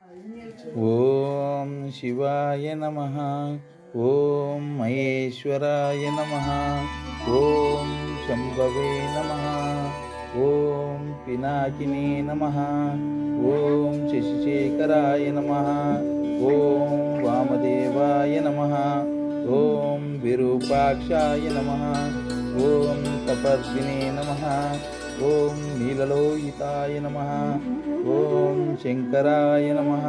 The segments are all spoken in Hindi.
ఓం శివాయ నమః. ఓం మహేశ్వరాయ నమః. ఓం శంభవే నమః. ఓం పినాకినే నమః. ఓం శశిశేఖరాయ నమః. ఓం వామదేవాయ నమః. ఓం విరూపాక్షాయ నమః. ఓం కపర్దినే నమః. ఓం నీలలోహితాయ నమః. ఓం శంకరాయ నమః.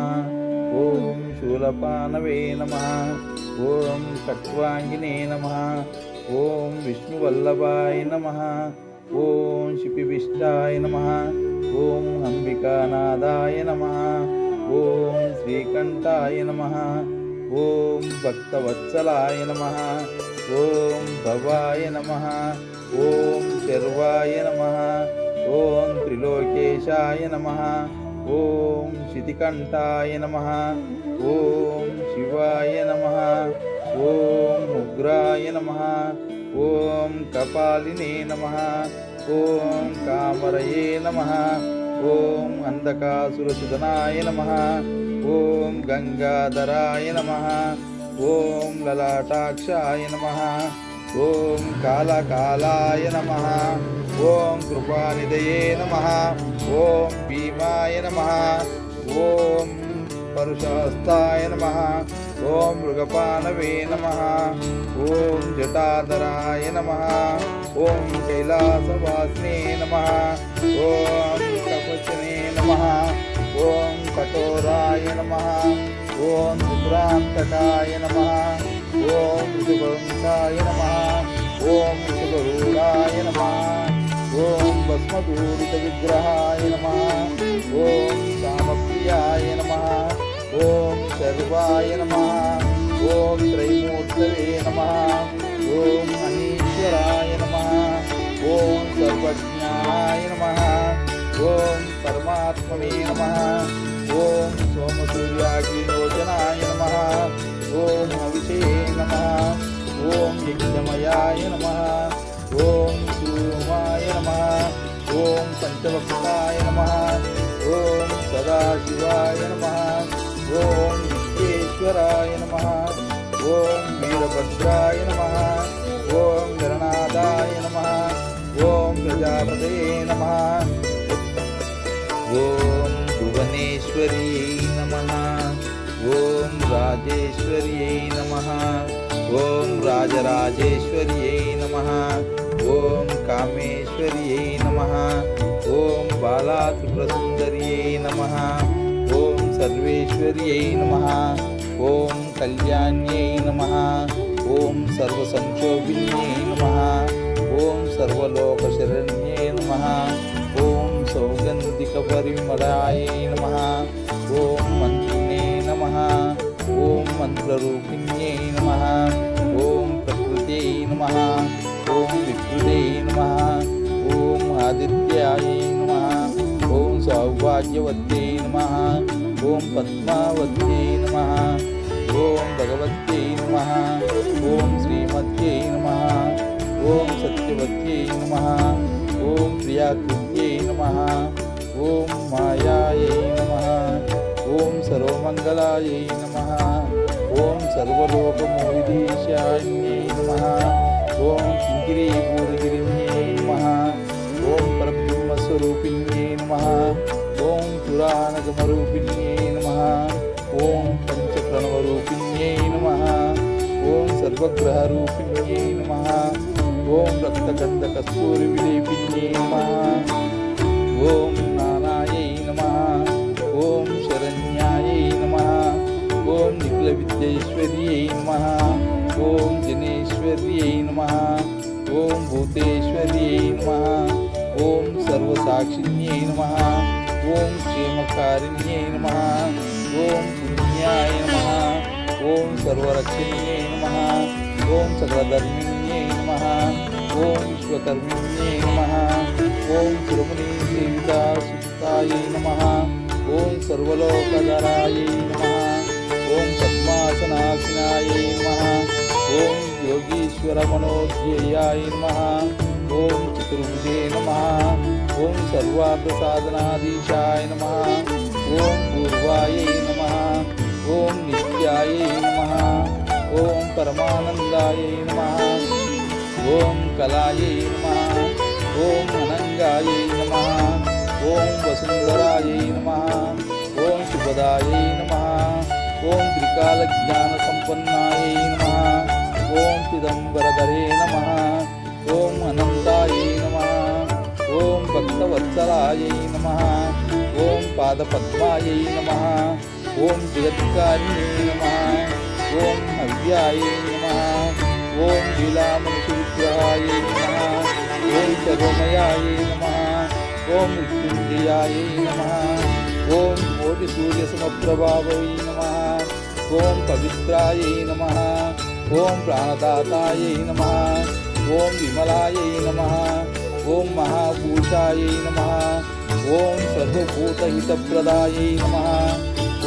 ఓం శూలపానవే నమః. ఓం ఖట్వాంగినే నమః. ఓం విష్ణువల్లభాయ నమః. ఓం శిపివిష్టాయ నమః. ఓం అంబికానాథాయ నమః. ఓం శ్రీకంఠాయ నమః. ఓం భక్తవత్సలాయ నమః. ఓం భవాయ నమః. ఓం శర్వాయ నమః. ఓం త్రిలోకేశాయ నమః. ఓం శితికంఠాయ నమః. ఓం శివాయ నమః. ఓం ఉగ్రాయ నమః. ఓం కపాలినే నమః. ఓం కామరయే నమః. ఓం అంధకాసురసుదనాయ నమః. ఓం గంగాధరాయ నమః. ఓం లలాటాక్షాయ నమః. ఓం కాళకాలాయ నమః. ఓం కృపానిధయే నమః. ఓం భీమాయ నమః. ఓం పరుషహస్తాయ నమః. ఓం మృగపానవే నమః. ఓం జటాధరాయ నమః. ఓం కైలాసవాసినే నమః. ఓం కవచనే నమః. ఓం కఠోరాయ నమః. ఓం త్రిపురాంతకాయ నమః. ఓం ఋషభవంశాయ నమః. ఓం ఋషభరూఢాయ నమః. ఓం భస్మదూరిత విగ్రహాయ నమః. ఓం కామప్రియాయ నమః. ఓం శర్వాయ నమః. ఓం త్రైమూర్తవే నమః. ఓం అనీశ్వరాయ నమః. ఓం సర్వజ్ఞానాయ నమః. ఓం పరమాత్మనే నమః. ఓం సోమసూర్యాగ్నిలోచనాయ నమః. ఓం హవిషే నమః. ఓం యజ్ఞమయాయ నమః. ఓం సూర్యమాయ నమః. ఓం పంచవక్తాయ నమః. ఓం సదాశివాయ నమః. ఓం విశ్వేశ్వరాయ నమః. ఓం వీరభద్రాయ నమః. ఓం గణనాథాయ నమః. ఓం ప్రజాపతయే నమః. ఓం భువనేశ్వర్యై నమః. ఓం రాజేశ్వర్యై నమః. ఓం రాజరాజేశ్వర్యై నమః. ఓం కామేశ్వర్యై నమః. ఓం బాలాత్రిపురసుందర్యై నమః. ఓం సర్వేశ్వర్యై నమః. ఓం కళ్యాణ్యై నమః. ఓం సర్వసంక్షోభిన్యై నమః. ఓం సర్వలోకశరణ్యై నమః. ఓం సౌగంధికపరిమళాయై నమః. ఓం మంత్రిణే నమః. ఓం మంత్రరూపిణ్యై నమః. ఓం ప్రకృత్యై నమః. ఓం వికృతే నమః. ఓం ఆదిత్యాయై నమః. ఓం సౌభాగ్యవత్యై నమః. ఓం పద్మావత్యై నమః. ఓం భగవత్యై నమః. ఓం శ్రీమత్యై నమః. ఓం సత్యవత్యై నమః. ఓం ప్రియాకృత్యై నమః. ఓం మాయాయై నమః. ఓం సర్వమంగళాయై నమః. ఓం సర్వలోకమోహిదీశాన్యై నమః. ఓం కింకిరీపూరిగిరిణ్యై నమః. ఓం పరబ్రహ్మస్వరూపిణ్యై నమః. ఓం పురాణగమరూపిణ్యై నమః. ఓం పంచప్రణవరూపిణ్యై నమః. ఓం సర్వగ్రహరూపిణ్యై నమః. ఓం రక్తగంధకస్తూరివిలేపిన్యై నమః. ఓం నానాయై నమః. ఓం శరణ్యాయై నమః. ఓం నిఖిలవిద్యేశ్వర్యై నమః. ఓం జనేశ్వర్యై నమః. ఓం భూతేశ్వర్యై నమః. ఓం సర్వసాక్షిణ్యై నమః. ఓం క్షేమకారిణ్యై నమః. ఓం పుణ్యాయ నమః. ఓం సర్వరక్షణ్యై నమః. ఓం సకలధర్మిణ్యై నమః. ఓం విశ్వకర్మిణ్యై నమః. ఓం సురముని సేవితా సుతాయై నమః. ఓం సర్వలోకధరాయై నమః. ఓం పద్మాసనాసనాయై నమః. ఓం యోగీశ్వర మనోధ్యేయాయ నమః. ఓం చతుర్భుజే నమః. ఓం సర్వార్థసాధనాధీశాయ నమః. ఓం పూర్వాయై నమః. परमानंदायै नमः। ओम कलायै नमः। ओम अनंगायै नमः। ओम वसुंधरायै नमः। ओम शुभदायै नमः। ओम त्रिकालज्ञानसम्पन्नायै नमः। ओम पिदंबरधरे नमः। ओम अनंतायै नमः। ओम भक्तवत्सलायै नमः। ओम पादपद्मायै नमः। ओम जगत्कारिण्यै नमः। ओम हव्यायै नमः। ओम लीलामनुष्यविग्रहायै नमः। ओम सर्वमयायै नमः। ओम मृत्युंजयायै नमः। ओम कोटिसूर्यसमप्रभावै नमः। ओम पवित्रायै नमः। ओम प्राणदातायै नमः। ओम विमलायै नमः। ओम महाभूषायै नमः। ओम सर्वभूतहितप्रदायै नमः।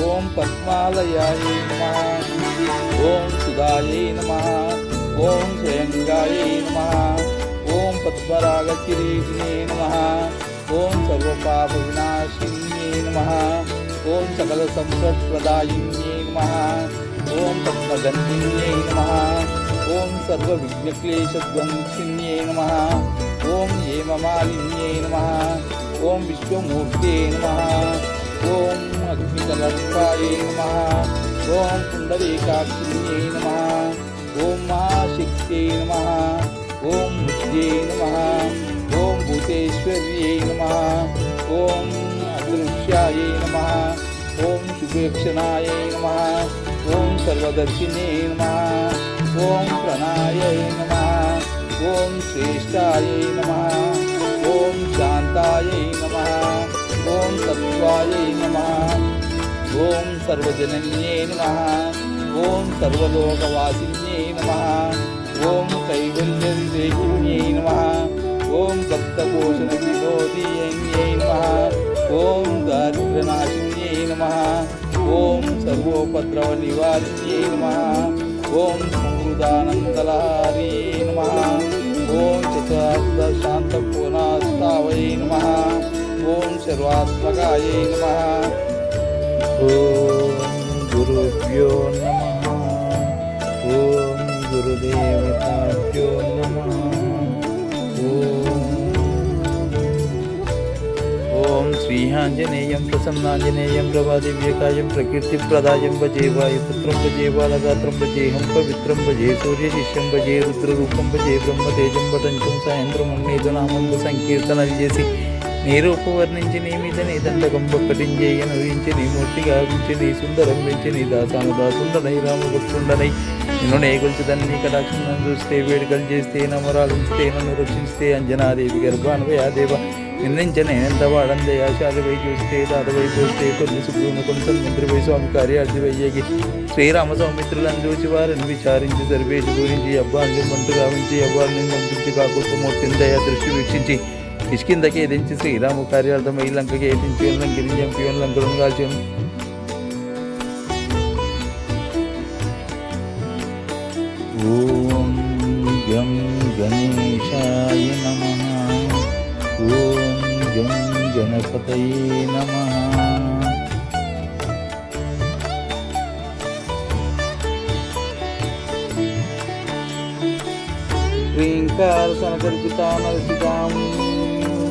ओम पद्मालयायै नमः। ओम सुधायै नमः। ओम स्वयंगायै नमः। ओम पद्मरागकिरीटिने नमः। ओम सर्वपापविनाशिन्ये नमः। ओम सकलसम्पत्प्रदायिन्ये नमः। ओम पद्मगन्धिन्ये नमः। ओम सर्वविघ्नक्लेशध्वंसिन्ये नमः। ओम हेममालिन्ये नमः। ओम विश्वमूर्ते नमः। ओम अग्निकलर्कायै नमः। ओम पुण्डरीकाक्षिण्ये नमः। ओम महाशक्त्यै नमः। ओम बुद्ध्यै नमः। ओम भूतेश्वर्यै नमः। ओम अदृश्यायै नमः। ओम शुभेक्षणायै नमः। ओम सर्वदर्शिने नमः। ओम प्रणायै नमः। ओम श्रेष्ठायै नमः। ओम शांतायै नमः। ओम तत्वायै नमः। ओम सर्वजनन्ये नमः। ओम सर्वलोकवासिन्ये नमः। ओम कैवल्यविवेकिन्ये नमः। ओम भक्तपोषणविनोदिन्ये नमः। ओम दारिद्र्यनाशिन्ये नमः। ओम सर्वोपद्रवनिवारिण्ये नमः। ओम समृद्धानन्दलहर्ये नमः। ओम चतुर्दशान्तपूर्णास्तावै नमः। ओम सर्वात्मकायै नमः। ओम गुरुभ्यो नमः। ओम गुरुदेवताभ्यो नमः। ओम श्रीहांजनेयं प्रसन्नांजनेयं प्रभादिव्यकायं प्रकीर्तिप्रदायं भजे वायुपुत्रं भजे बालगात्रं भजेऽहं पवित्रं भजे सूर्यशिष्यं भजे रुद्ररूपं भजे ब्रह्मतेजं वदन्तं सायन्द्रमन्नेतुनामं సంకీర్తనల్జేసి నీ రూపవర్ణించి నీ మీద నీ దండకం ఒక్కటించేయ నవించి నీ మూర్తి గావించి నీ సుందరం పెంచి నీ దాసాను దాసుండనై రామభక్తుండనై నిన్ను నేగొల్చుదని నీ కటాక్షం చూస్తే వేడుకలు చేస్తే నమరాలించితే నన్ను రక్షిస్తే అంజనాదేవి గర్భాన్వయాదేవ నిన్నించనేంత వాడందే ఆశాలువై చూస్తే దాతవై పోస్తే కొన్ని సుగ్రీవుని కొంచెం మంత్రివై స్వామి కార్యార్థివయ్యేకి శ్రీరామ సౌమిత్రులను చూచి వారిని విచారించి సర్వేషు గురించి అబ్బాన్ని మంటు గావించి అబ్బాన్ని పంపించి కాకుత్వమూర్తిని దయా దృష్టి వీక్షించి కిష్కిందకి ఎదించి శ్రీరాము కార్యార్థమై లంకకి ఎదించి లంకిని చంపి లంకలను కాల్చాను. ఓం గం గణేశాయ నమః. ఓం గం గణపతయే నమః. ह्रींकार सनगर्जिता नरसिकां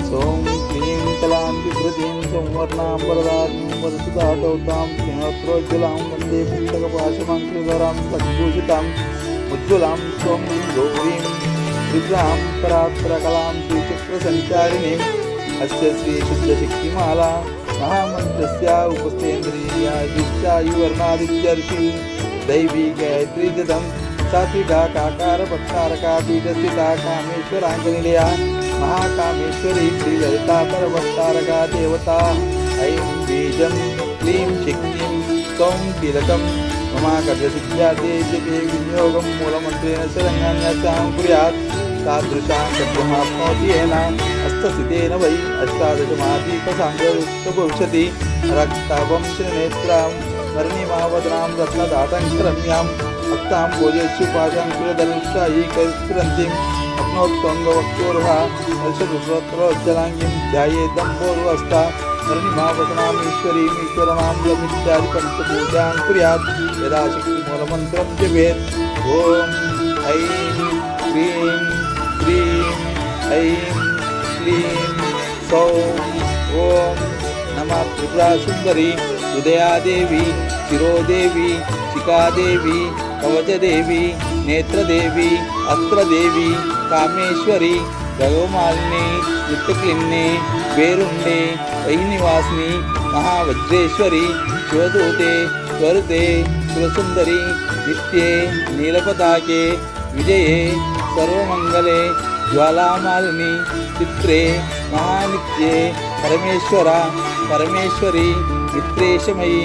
सौं क्लीं कलां बिभ्रतीं संवर्णां वरदां वरसुधाटौतां स्नेहोत्रोज्ज्वलां वन्दे पुस्तकपाशमाङ्कुशधरां सद्भूषिताम् उज्ज्वलां त्वं गौरीं विग्रहां परात्परकलां श्रीचक्रसञ्चारिणीम् अस्य श्रीशुद्धशक्तिमाला महामन्त्रस्य उपस्थेन्द्रिया दिष्टायुवर्णादित्यर्षि दैवी गायत्रीजतं सात्विका काकार भट्टारका पीठस्थिता कामेश्वराङ्गनिलया महाकामेश्वरी श्रीललिता परभट्टारका देवता ऐं बीजं क्लीं शक्तिं त्वं कीलकं ममाकर्यसिद्ध्याते जपे विनियोगं मूलमन्त्रेण शरण्यान्यस्यां कुर्यात् तादृशां शब्दमाप्नोति येन हस्तसितेन वै अष्टादशमादीपसाङ्गयुक्तभविष्यति रक्ताभं त्रिनेत्रां वर्णिमावदनां रत्नदातङ्करम्याम् हस्तां भोजेष्युपाशाङ्कुरदलुष्टायी कैस्फुरन्तीम् अग्नोत्तङ्गवक्षोरुहा दर्शरुद्रोज्जलाङ्गीं ध्यायेदम्भोरुहस्ता अर्णिमावसनामीश्वरीम् ईश्वरनाममित्यादि पञ्चपूजां कुर्यात् यदा शक्तिमूलमन्त्रं जपेत् ॐ ऐं क्लीं श्रीं ऐं क्लीं सौं ॐ नमः त्रिपुरासुन्दरी उदयादेवी शिरोदेवी शिखादेवी कवचदेवी नेत्रदेवी अस्त्रदेवी कामेश्वरी गगमालिनी नित्यक्लिन्नी वेरुंडे वैनिवासिनी महावज्रेश्वरी शिवदूते स्वरुते सुरसुंदरी नित्ये नीलपताके विजये सर्वमंगले ज्वालामालिनी चित्रे महानित्ये परमेश्वरा परमेश्वरी मित्रेशमयी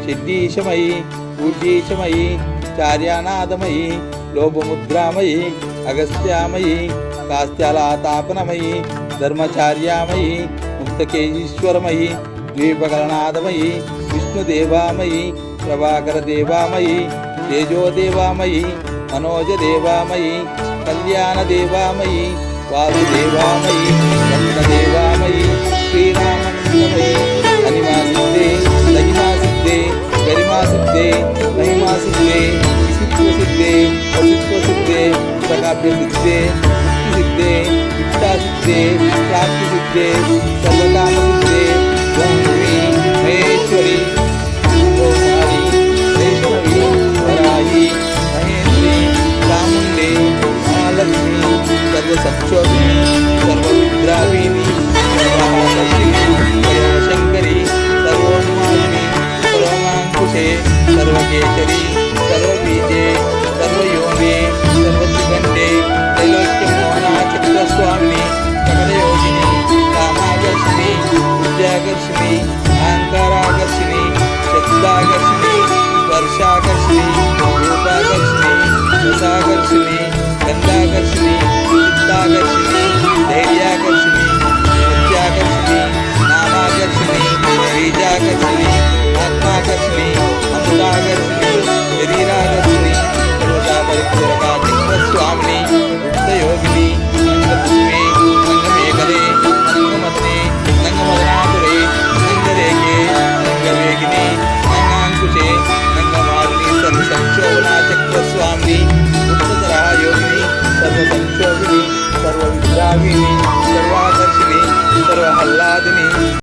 सिद्धीशमयी पूज्येशमयी चार्यानादमयी लोभमुद्रामयी अगस्त्यामयी कास्त्यालातापनमयी धर्मचार्यामयी मुक्तकेशीश्वरमयी द्वीपकरणादमयी विष्णुदेवामयी प्रभाकरदेवामयी तेजोदेवामयी मनोजदेवामयी कल्याणदेवामयी वासुदेवामयी रत्नदेवामयी श्रीरामनंदमयी अनिमासिद्धे लहिमासिद्धे गरिमासिद्धे महिमासिद्धे विसिद्धसिद्धे असिद्धसिद्धे प्रकाव्यसिद्धे मुक्तिसिद्धे इच्छासिद्धे प्राप्तिसिद्धे सर्वकामसिद्धे ब्रह्मी महेश्वरी कौमारी वैष्णवी वराही महेश्वरी चामुण्डे महालक्ष्मी सर्वसक्षोभिनी सर्वविद्राविणी सर्वशंकरी सर्वोन्मालिनी सर्वमाङ्कुशे सर्वकेशरी सर्वबीजे सर्वयोगे सर्वत्रिगण्डे त्रैलोक्यमोहना चित्रस्वामिनी सकलयोगिनी कामाकर्षिणी विद्याकर्षिणी अहङ्काराकर्षिणी शब्दाकर्षिणी स्पर्शाकर्षिणी रूपाकर्षिणी रसाकर्षिणी गन्धाकर्षिणी चित्ताकर्षिणी धैर्याकर्षिणी